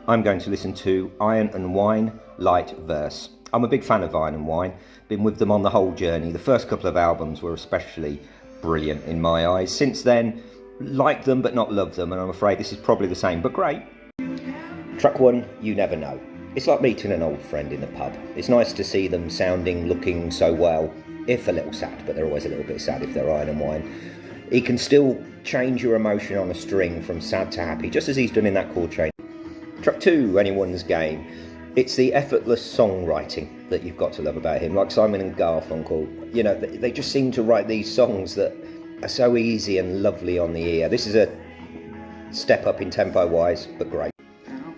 I'm going to listen to Iron and Wine, Light Verse. I'm a big fan of Iron and Wine, been with them on the whole journey. The first couple of albums were especially brilliant in my eyes. Since then, like them but not love them, and I'm afraid this is probably the same, but great. Track 1, You Never Know. It's like meeting an old friend in a pub. It's nice to see them sounding, looking so well, if a little sad, but they're always a little bit sad if they're Iron and Wine. He can still change your emotion on a string from sad to happy, just as he's done in that chord change. Track 2, Anyone's Game. It's the effortless songwriting that you've got to love about him, like Simon and Garfunkel. You know, they just seem to write these songs that are so easy and lovely on the ear. This is a step up in tempo-wise, but great.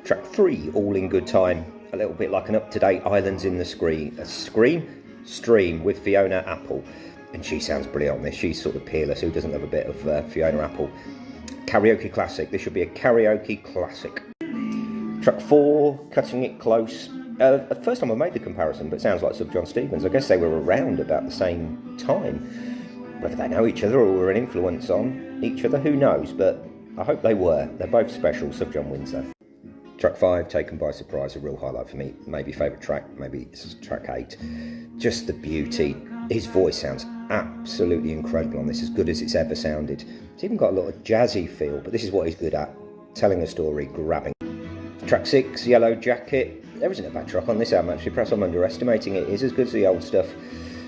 Track 3, All in Good Time. A little bit like an up-to-date Islands in the Stream with Fiona Apple. And she sounds brilliant on this. She's sort of peerless. Who doesn't love a bit of Fiona Apple? Karaoke classic. This should be a karaoke classic. Track 4, Cutting It Close. At first time I made the comparison, but it sounds like Sub John Stevens. I guess they were around about the same time. Whether they know each other or were an influence on each other, who knows? But I hope they were. They're both special. Sub John wins though. Track 5, Taken by Surprise, a real highlight for me. Maybe favourite track, maybe it's track 8. Just the beauty. His voice sounds absolutely incredible on this, as good as it's ever sounded. It's even got a lot of jazzy feel, but this is what he's good at. Telling a story, grabbing. Track 6, Yellow Jacket. There isn't a bad track on this album actually, perhaps I'm underestimating it. It is as good as the old stuff.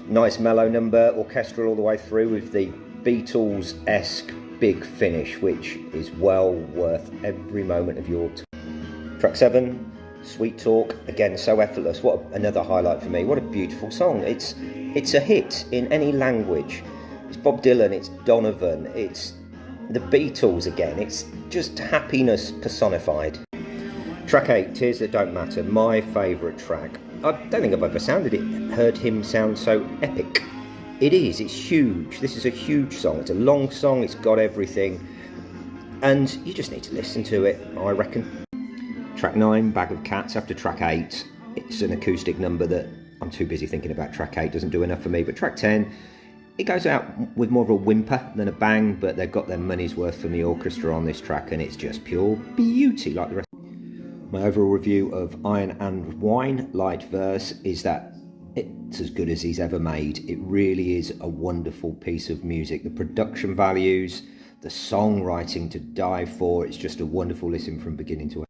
Nice mellow number, orchestral all the way through with the Beatles-esque big finish, which is well worth every moment of your time. Track 7, Sweet Talk. Again, so effortless. What another highlight for me. What a beautiful song. It's a hit in any language. It's Bob Dylan, it's Donovan, it's the Beatles again. It's just happiness personified. Track 8, Tears That Don't Matter, my favourite track. I don't think I've ever heard him sound so epic. It is, it's huge. This is a huge song. It's a long song, it's got everything. And you just need to listen to it, I reckon. Track 9, Bag of Cats, after track 8. It's an acoustic number that I'm too busy thinking about track 8, doesn't do enough for me. But track 10, it goes out with more of a whimper than a bang, but they've got their money's worth from the orchestra on this track, and it's just pure beauty like the rest. My overall review of Iron and Wine, Light Verse, is that it's as good as he's ever made. It really is a wonderful piece of music. The production values, the songwriting to die for, it's just a wonderful listen from beginning to end.